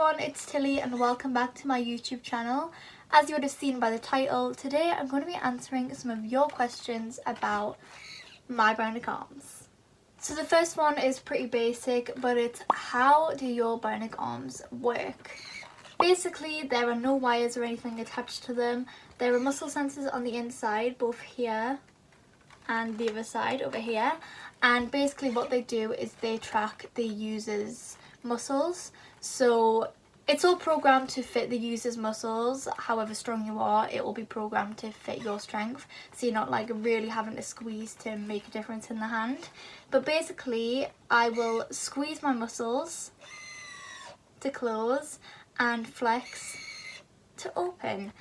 everyone, it's Tilly and welcome back to my YouTube channel. As you would have seen by the title, today I'm going to be answering some of your questions about my bionic arms. So the first one is pretty basic, but it's how do your bionic arms work? Basically, there are no wires or anything attached to them. There are muscle sensors on the inside, both here and the other side over here, and basically what they do is they track the user's muscles. So it's all programmed to fit the user's muscles. However strong you are, it will be programmed to fit your strength, so you're not like really having to squeeze to make a difference in the hand. But basically I will squeeze my muscles to close and flex to open.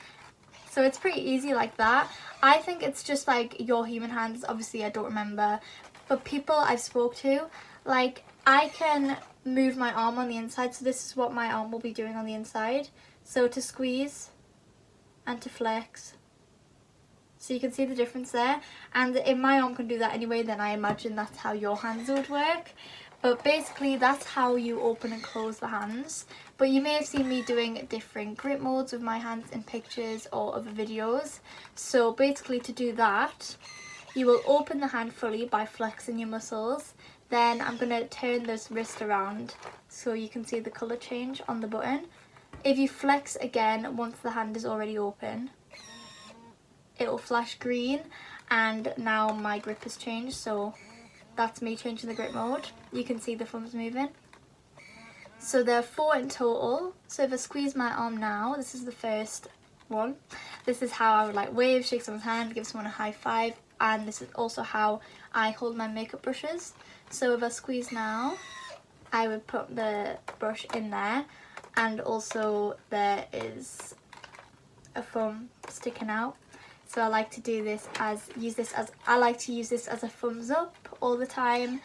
So it's pretty easy like that. I think it's just like your human hands. Obviously I don't remember, but people I've spoke to, like I can move my arm on the inside, so this is what my arm will be doing on the inside. So to squeeze and to flex. So you can see the difference there. And if my arm can do that anyway, then I imagine that's how your hands would work. But basically that's how you open and close the hands. But you may have seen me doing different grip modes with my hands in pictures or other videos. So basically to do that, you will open the hand fully by flexing your muscles. Then I'm going to turn this wrist around so you can see the colour change on the button. If you flex again once the hand is already open, it will flash green, and now my grip has changed, so that's me changing the grip mode. You can see the thumbs moving. So there are 4 in total. So if I squeeze my arm now, this is the first one. This is how I would like wave, shake someone's hand, give someone a high five, and this is also how I hold my makeup brushes. So if I squeeze now, I would put the brush in there, and also there is a thumb sticking out. So I like to do this use this as a thumbs up all the time,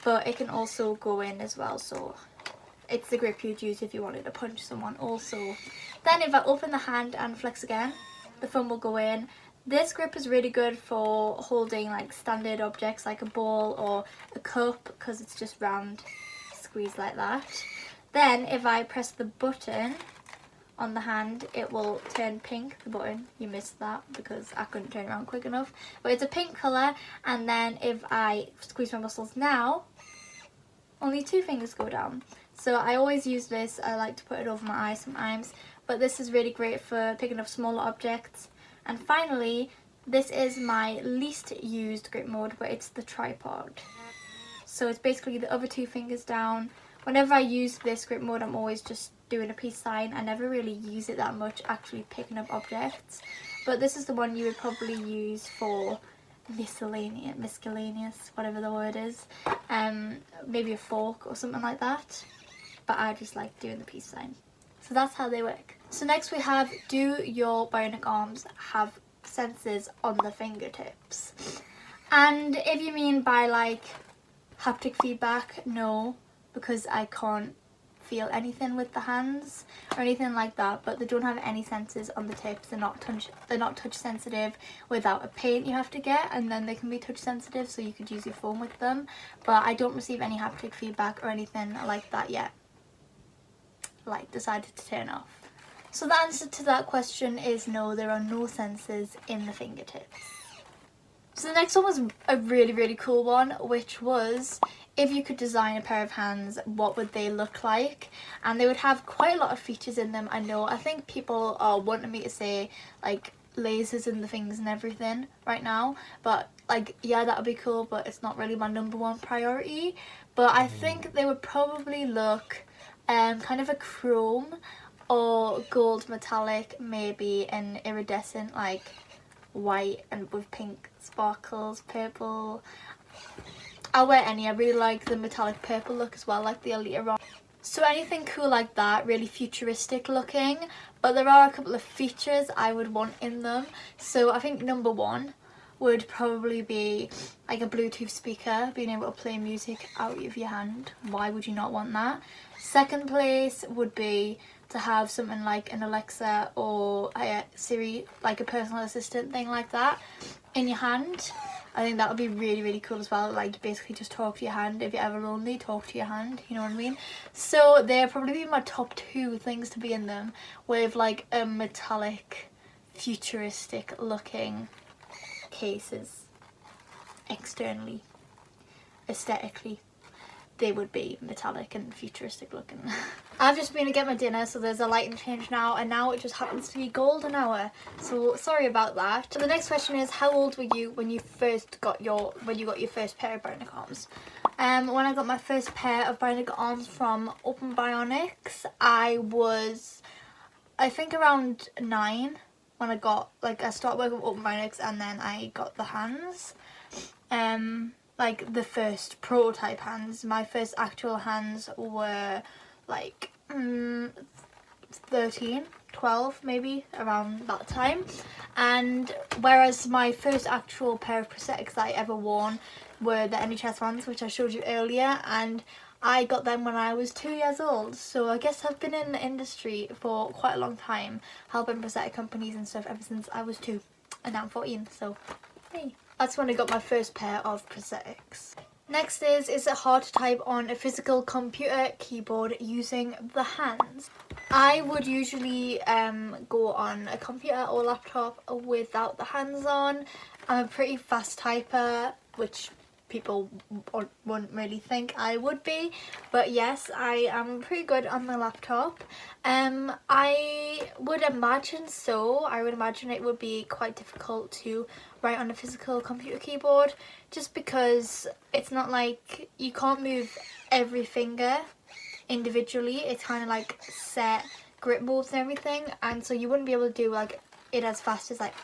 but it can also go in as well. So it's the grip you'd use if you wanted to punch someone also. Then if I open the hand and flex again, the thumb will go in. This grip is really good for holding like standard objects like a ball or a cup, because it's just round, squeeze like that. Then if I press the button on the hand, it will turn pink, the button. You missed that because I couldn't turn around quick enough. But it's a pink colour, and then if I squeeze my muscles now, only 2 fingers go down. So I always use this. I like to put it over my eyes sometimes, but this is really great for picking up smaller objects. And finally, this is my least used grip mode, but it's the tripod. So it's basically the other 2 fingers down. Whenever I use this grip mode, I'm always just doing a peace sign. I never really use it that much actually picking up objects. But this is the one you would probably use for miscellaneous, whatever the word is. Maybe a fork or something like that. But I just like doing the peace sign. So that's how they work. So next we have, do your bionic arms have sensors on the fingertips? And if you mean by like haptic feedback, no, because I can't feel anything with the hands or anything like that. But they don't have any sensors on the tips. They're not touch sensitive. Without a paint you have to get, and then they can be touch sensitive, so you could use your phone with them. But I don't receive any haptic feedback or anything like that yet. Like decided to turn off. So the answer to that question is no, there are no sensors in the fingertips. So the next one was a really cool one, which was, if you could design a pair of hands, what would they look like? And they would have quite a lot of features in them. I know, I think people are wanting me to say like lasers in the fingers and everything right now, but like, yeah, that would be cool, but it's not really my #1 priority. But I think they would probably look kind of a chrome or gold metallic, maybe an iridescent like white and with pink sparkles, purple. I'll wear any. I really like the metallic purple look as well, like the Elite. So anything cool like that, really futuristic looking. But there are a couple of features I would want in them. So I think #1 would probably be like a Bluetooth speaker, being able to play music out of your hand. Why would you not want that? Second place would be to have something like an Alexa or a Siri, like a personal assistant thing like that in your hand. I think that would be really, really cool as well. Like, basically just talk to your hand. If you're ever lonely, talk to your hand, you know what I mean? So they're probably my top 2 things to be in them, with like a metallic, futuristic looking cases. Externally, aesthetically, they would be metallic and futuristic looking. I've just been to get my dinner, so there's a lighting change now, and now it just happens to be golden hour, so sorry about that. So the next question is, how old were you when you got your first pair of bionic arms? When I got my first pair of bionic arms from Open Bionics, I was, I think, around 9 when I got, like, I started working with Open Bionics, and then I got the hands. Like the first prototype hands. My first actual hands were like 13, 12 maybe, around that time. And whereas my first actual pair of prosthetics that I ever worn were the NHS ones, which I showed you earlier, and I got them when I was 2 years old. So I guess I've been in the industry for quite a long time, helping prosthetic companies and stuff ever since I was 2, and now I'm 14, so hey. That's when I got my first pair of prosthetics. Next is it hard to type on a physical computer keyboard using the hands? I would usually go on a computer or laptop without the hands on. I'm a pretty fast typer, which people wouldn't really think I would be, but yes, I am pretty good on my laptop. I would imagine so. I would imagine it would be quite difficult to write on a physical computer keyboard, just because it's not like you can't move every finger individually. It's kind of like set grip moves and everything, and so you wouldn't be able to do like it as fast as like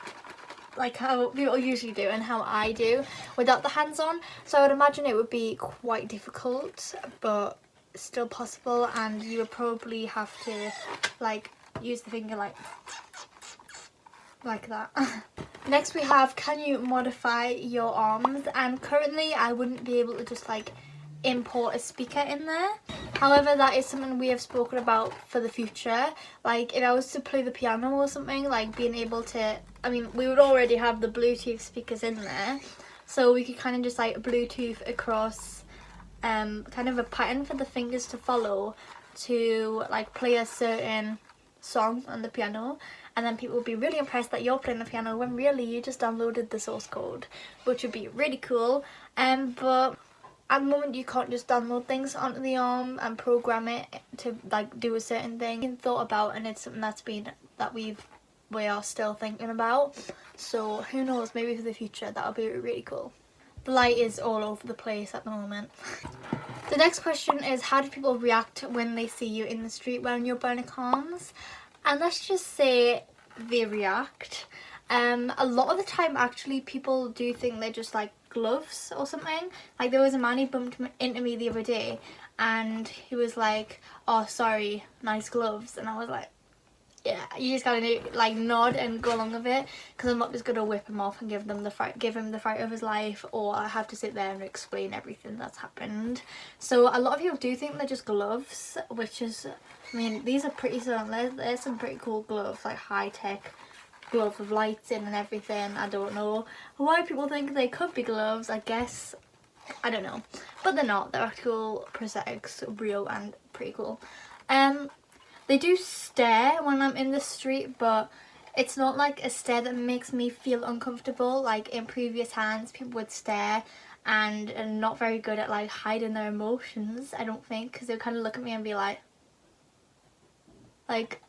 how people usually do and how I do without the hands on. So I would imagine it would be quite difficult, but still possible, and you would probably have to like use the finger like that. Next we have, can you modify your arms? And currently I wouldn't be able to just like import a speaker in there. However, that is something we have spoken about for the future. Like if I was to play the piano or something, like being able to, I mean, we would already have the Bluetooth speakers in there, so we could kind of just like Bluetooth across kind of a pattern for the fingers to follow to like play a certain song on the piano, and then people will be really impressed that you're playing the piano when really you just downloaded the source code, which would be really cool. But at the moment you can't just download things onto the arm and program it to like do a certain thing. It's thought about, and it's something that we are still thinking about, so who knows, maybe for the future that would be really cool. The light is all over the place at the moment. The next question is, how do people react when they see you in the street wearing your bionic arms? And let's just say they react. A lot of the time actually people do think they're just like gloves or something. Like there was a man, he bumped into me the other day and he was like, oh sorry, nice gloves, and I was like, yeah, you just gotta like nod and go along with it, because I'm not just gonna whip him off and give him the fright of his life, or I have to sit there and explain everything that's happened. So a lot of people do think they're just gloves, which is, I mean, these are pretty, there's some pretty cool gloves, like high-tech gloves with lights in and everything. I don't know why people think they could be gloves. I guess, I don't know, but they're not. They're actual prosthetics, real and pretty cool. They do stare when I'm in the street, but it's not like a stare that makes me feel uncomfortable. Like in previous hands, people would stare and are not very good at like hiding their emotions, I don't think, because they would kind of look at me and be like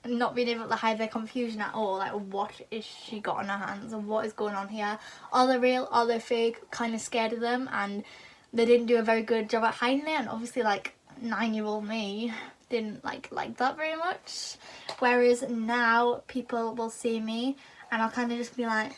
not being able to hide their confusion at all. Like, what is she got on her hands, and what is going on here? Are they real? Are they fake? Kind of scared of them, and they didn't do a very good job at hiding it. And obviously, like 9-year-old me didn't like that very much. Whereas now people will see me and I'll kind of just be like,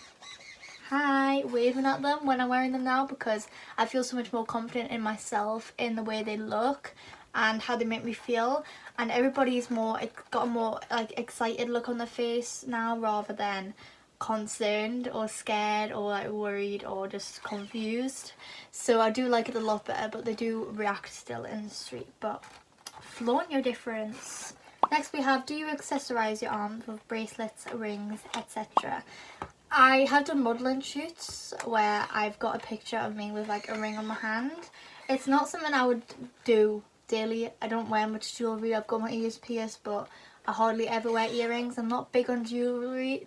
hi, waving at them when I'm wearing them now, because I feel so much more confident in myself, in the way they look and how they make me feel. And everybody's got a more like excited look on their face now, rather than concerned or scared or like worried or just confused. So I do like it a lot better, but they do react still in the street. But flaunt your difference. Next we have, do you accessorize your arms with bracelets, rings, etc.? I have done modelling shoots where I've got a picture of me with like a ring on my hand. It's not something I would do daily. I don't wear much jewellery. I've got my ears pierced, but I hardly ever wear earrings. I'm not big on jewellery.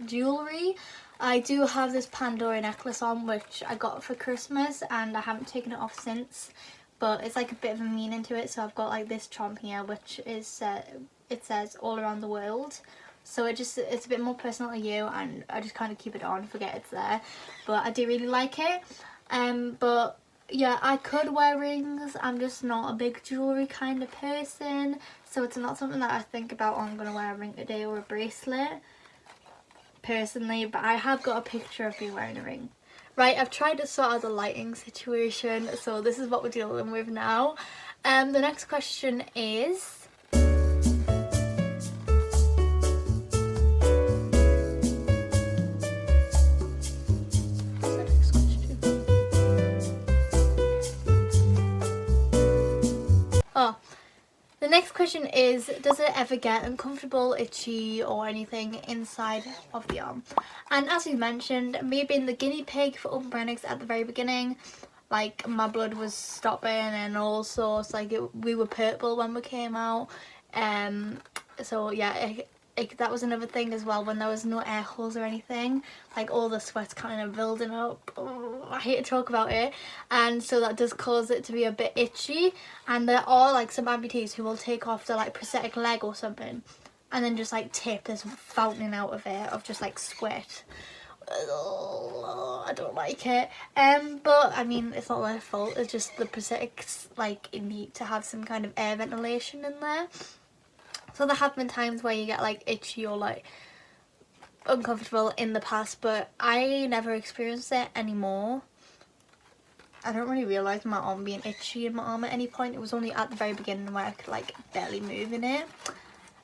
I do have this Pandora necklace on, which I got for Christmas, and I haven't taken it off since. But it's like a bit of a meaning to it. So I've got like this charm here, which is it says all around the world. So it's a bit more personal to you, and I just kind of keep it on, forget it's there. But I do really like it. But yeah, I could wear rings. I'm just not a big jewellery kind of person. So it's not something that I think about, oh, I'm going to wear a ring today or a bracelet. Personally, but I have got a picture of me wearing a ring. Right, I've tried to sort out the lighting situation, so this is what we're dealing with now. The next question is... The next question is, does it ever get uncomfortable, itchy or anything inside of the arm? And as we mentioned, me being the guinea pig for open bionics at the very beginning, like my blood was stopping and all sorts, like we were purple when we came out. So yeah, that was another thing as well, when there was no air holes or anything, like all the sweat's kind of building up. Oh, I hate to talk about it, and so that does cause it to be a bit itchy. And there are like some amputees who will take off their like prosthetic leg or something and then just like tip this fountain out of it of just like sweat. Oh, I don't like it. But I mean, it's not their fault, it's just the prosthetics like need to have some kind of air ventilation in there. So there have been times where you get like itchy or like uncomfortable in the past, but I never experienced it anymore. I don't really realise my arm being itchy in my arm at any point. It was only at the very beginning where I could like barely move in it.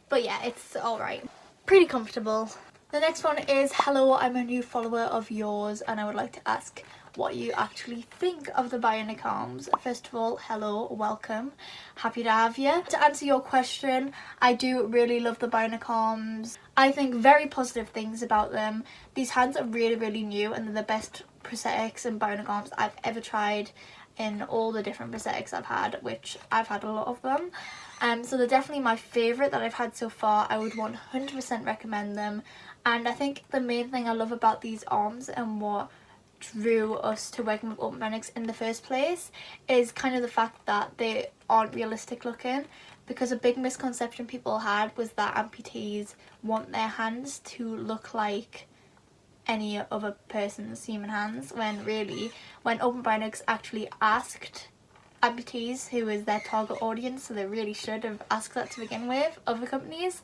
But yeah, it's alright. Pretty comfortable. The next one is, hello, I'm a new follower of yours and I would like to ask what you actually think of the bionic arms. First of all, hello, welcome, happy to have you. To answer your question, I do really love the bionic arms. I think very positive things about them. These hands are really new and they're the best prosthetics and bionic arms I've ever tried in all the different prosthetics I've had, which I've had a lot of them. So they're definitely my favourite that I've had so far. I would 100% recommend them. And I think the main thing I love about these arms and what drew us to working with open bionics in the first place is kind of the fact that they aren't realistic looking, because a big misconception people had was that amputees want their hands to look like any other person's human hands, when really, when open bionics actually asked amputees, who is their target audience, so they really should have asked that to begin with, other companies,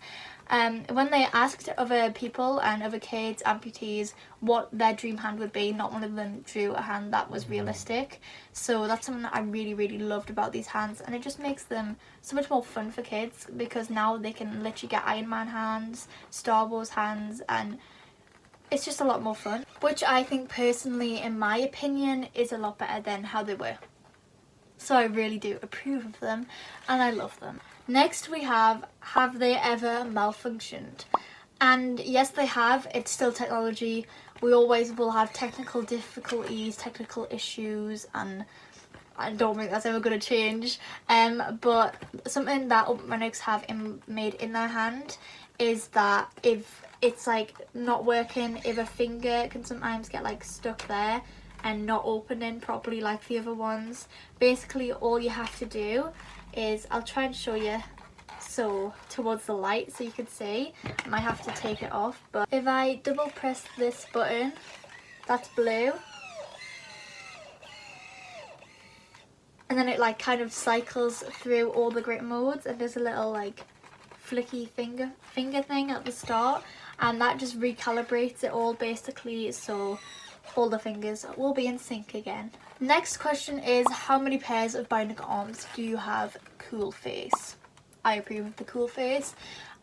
when they asked other people and other kids, amputees, what their dream hand would be, not one of them drew a hand that was realistic. So that's something that I really loved about these hands, and it just makes them so much more fun for kids, because now they can literally get Iron Man hands, Star Wars hands, and it's just a lot more fun, which I think personally, in my opinion, is a lot better than how they were. So I really do approve of them and I love them. Next we have they ever malfunctioned? And yes, they have. It's still technology. We always will have technical difficulties, technical issues, and I don't think that's ever going to change. But something that open bionics have made in their hand is that if it's like not working, if a finger can sometimes get like stuck there and not opening properly like the other ones, basically all you have to do is, I'll try and show you so towards the light so you can see. I might have to take it off, but if I double press this button, that's blue, and then it like kind of cycles through all the grip modes, and there's a little like flicky finger thing at the start, and that just recalibrates it all basically, so all the fingers will be in sync again. Next question is, how many pairs of bionic arms do you have? Cool face. I approve of the cool face.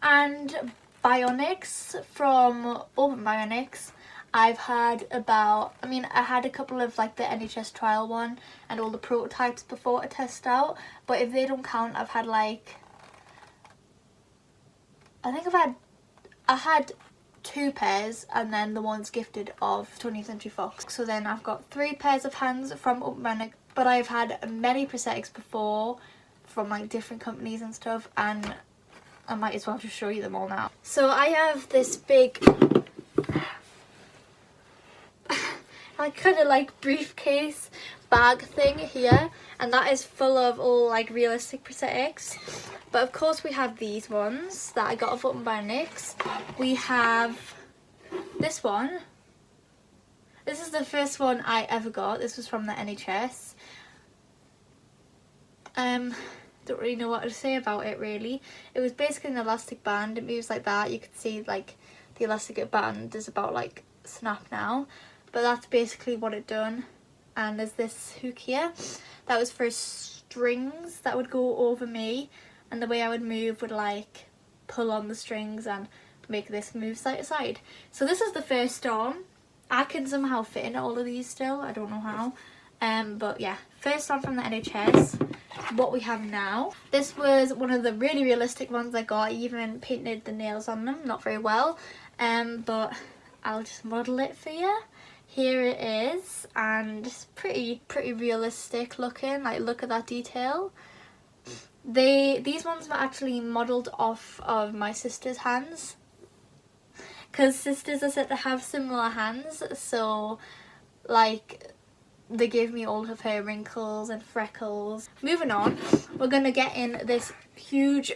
And bionics, from open bionics, I've had about, I had a couple of like the NHS trial one and all the prototypes before to test out, but if they don't count, I've had like, I had 2 pairs, and then the ones gifted of 20th Century Fox. So then I've got 3 pairs of hands from bionic, but I've had many prosthetics before from like different companies and stuff, and I might as well just show you them all now. So I have this big I kind of like briefcase bag thing here, and that is full of all like realistic prosthetics. But of course we have these ones that I got off bionics. We have this one. This is the first one I ever got. This was from the NHS. Don't really know what to say about it really. It was basically an elastic band. It moves like that. You can see like the elastic band is about like snap now, but that's basically what it done. And there's this hook here that was for strings that would go over me, and the way I would move would like pull on the strings and make this move side to side. So this is the first arm. I can somehow fit in all of these still, I don't know how. But yeah, first arm from the NHS. What we have now, this was one of the really realistic ones I got. I even painted the nails on them, not very well, but I'll just model it for you. Here it is, and it's pretty realistic looking. Like, look at that detail. These ones were actually modelled off of my sister's hands, because sisters are said to have similar hands, so like they gave me all of her wrinkles and freckles. Moving on, we're gonna get in this huge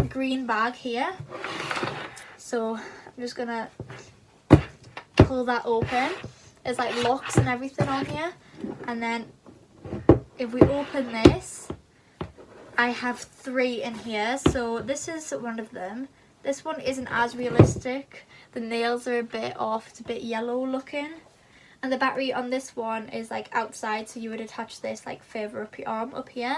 green bag here. So I'm just gonna pull that open. There's like locks and everything on here, and then if we open this, I have 3 in here. So this is one of them. This one isn't as realistic. The nails are a bit off, it's a bit yellow looking. And the battery on this one is like outside, so you would attach this like further up your arm up here.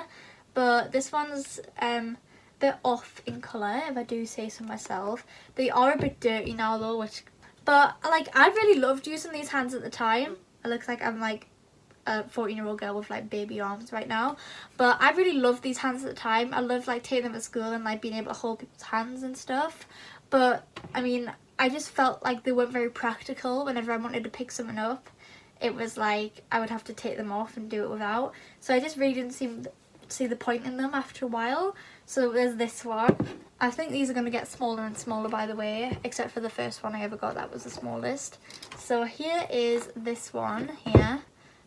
But this one's a bit off in colour, if I do say so myself. They are a bit dirty now though, but like I really loved using these hands at the time. It looks like I'm like a 14-year-old girl with like baby arms right now, but I really loved these hands at the time. I loved like taking them to school and like being able to hold people's hands and stuff. But I mean, I just felt like they weren't very practical. Whenever I wanted to pick something up, it was like I would have to take them off and do it without. So I just really didn't see the point in them after a while. So there's this one. I think these are going to get smaller and smaller, by the way, except for the first one I ever got, that was the smallest. So here is this one here.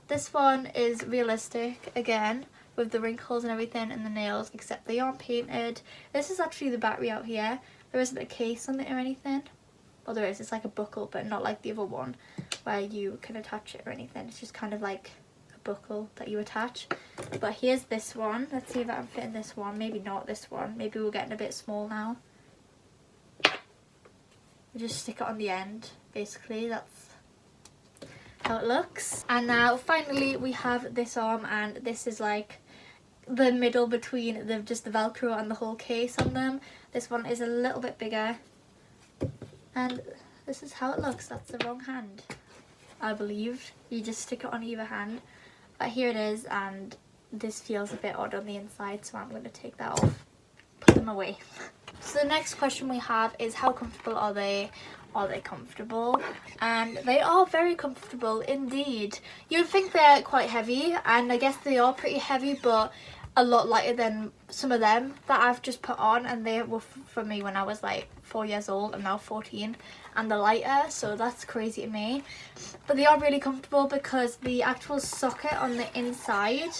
This one is realistic again, with the wrinkles and everything and the nails, except they aren't painted. This is actually the battery out here. There isn't a case on it or anything. Well, there is. It's like a buckle, but not like the other one where you can attach it or anything. It's just kind of like a buckle that you attach. But here's this one. Let's see if I can fit in this one. Maybe not this one. Maybe we're getting a bit small now. You just stick it on the end, basically. That's how it looks. And now finally we have this arm, and this is like the middle between just the Velcro and the whole case on them. This one is a little bit bigger, and this is how it looks. That's the wrong hand, I believe. You just stick it on either hand, but here it is, and this feels a bit odd on the inside, so I'm going to take that off, put them away. So the next question we have is, how comfortable are they? Are they comfortable? And they are very comfortable indeed. You would think they're quite heavy, and I guess they are pretty heavy, but a lot lighter than some of them that I've just put on, and they were for me when I was like 4 years old. I'm now 14 and they're lighter, so that's crazy to me. But they are really comfortable because the actual socket on the inside,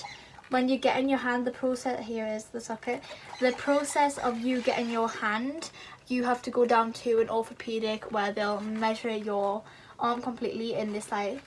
when you get in your hand, the process, here is the socket, the process of you getting your hand, you have to go down to an orthopedic where they'll measure your arm completely in this like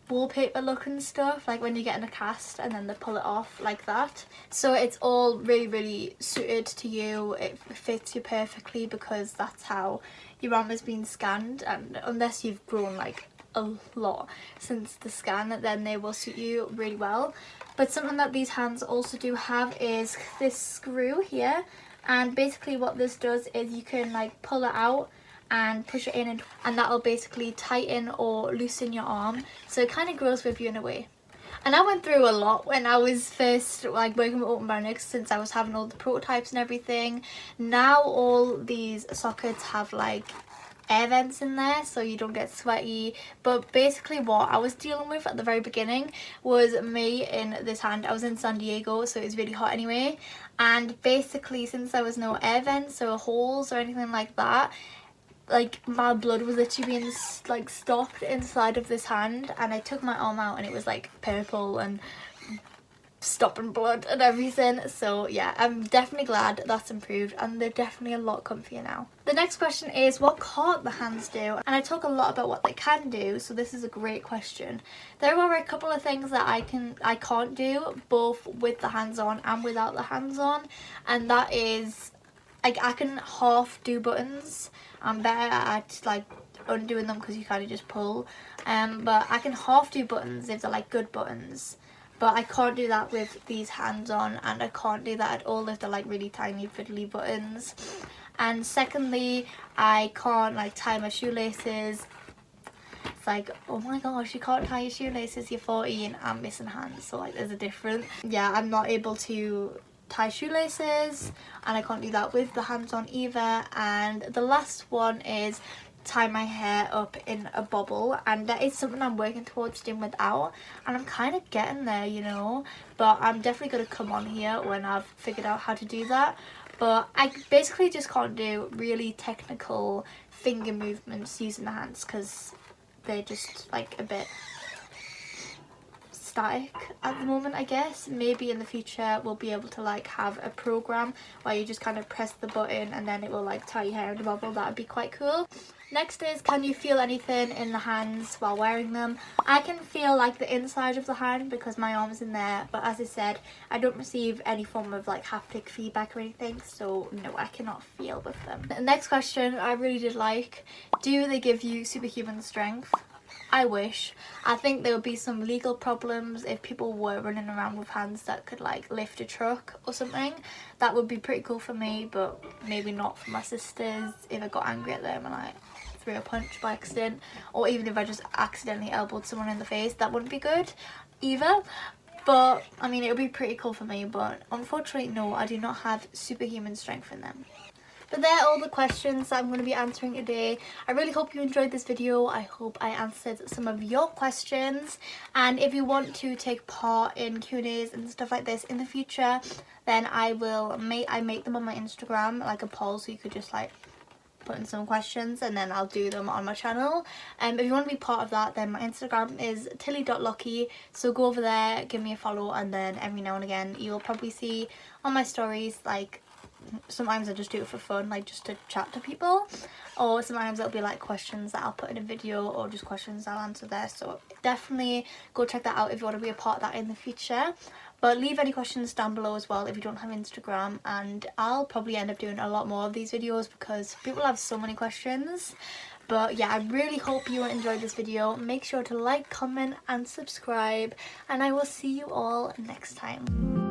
wallpaper looking stuff, like when you get in a cast, and then they pull it off like that. So it's all really suited to you. It fits you perfectly because that's how your arm has been scanned, and unless you've grown like a lot since the scan, then they will suit you really well. But something that these hands also do have is this screw here, and basically what this does is you can like pull it out and push it in, and that'll basically tighten or loosen your arm, so it kind of grows with you in a way. And I went through a lot when I was first like working with open bionics, since I was having all the prototypes and everything. Now all these sockets have like air vents in there so you don't get sweaty. But basically what I was dealing with at the very beginning was me in this hand. I was in San Diego, so it was really hot anyway, and basically since there was no air vents or holes or anything like that, like my blood was literally being like stopped inside of this hand, and I took my arm out and it was like purple and stopping blood and everything. So yeah, I'm definitely glad that's improved, and they're definitely a lot comfier now. The next question is, what can't the hands do? And I talk a lot about what they can do, so this is a great question. There are a couple of things that I can't do, both with the hands on and without the hands on, and that is, like, I can half do buttons. I'm better at like undoing them because you kind of just pull, but I can half do buttons if they're like good buttons. But I can't do that with these hands on, and I can't do that at all if they're like really tiny fiddly buttons. And secondly, I can't like tie my shoelaces. It's like, oh my gosh, you can't tie your shoelaces, you're 14, I'm missing hands, so like there's a difference. Yeah, I'm not able to tie shoelaces, and I can't do that with the hands on either. And the last one is tie my hair up in a bobble, and that is something I'm working towards doing without, and I'm kind of getting there, you know, but I'm definitely going to come on here when I've figured out how to do that. But I basically just can't do really technical finger movements using the hands because they're just like a bit static at the moment, I guess. Maybe in the future we'll be able to like have a program where you just kind of press the button and then it will like tie your hair in a bubble. That would be quite cool. Next is, can you feel anything in the hands while wearing them? I can feel like the inside of the hand because my arm's in there, but as I said, I don't receive any form of like haptic feedback or anything, so no, I cannot feel with them. The next question I really did like, do they give you superhuman strength? I wish. I think there would be some legal problems if people were running around with hands that could like lift a truck or something. That would be pretty cool for me, but maybe not for my sisters if I got angry at them and like threw a punch by accident, or even if I just accidentally elbowed someone in the face. That wouldn't be good either. But I mean, it would be pretty cool for me, but unfortunately no, I do not have superhuman strength in them. But they're all the questions that I'm going to be answering today. I really hope you enjoyed this video. I hope I answered some of your questions. And if you want to take part in Q&As and stuff like this in the future, then I make them on my Instagram, like a poll, so you could just like put in some questions and then I'll do them on my channel. If you want to be part of that, then my Instagram is tilly.lockey, so go over there, give me a follow, and then every now and again you'll probably see on my stories, like, sometimes I just do it for fun, like just to chat to people, or sometimes it'll be like questions that I'll put in a video, or just questions I'll answer there. So definitely go check that out if you want to be a part of that in the future. But leave any questions down below as well if you don't have Instagram, and I'll probably end up doing a lot more of these videos because people have so many questions. But yeah, I really hope you enjoyed this video. Make sure to like, comment and subscribe, and I will see you all next time.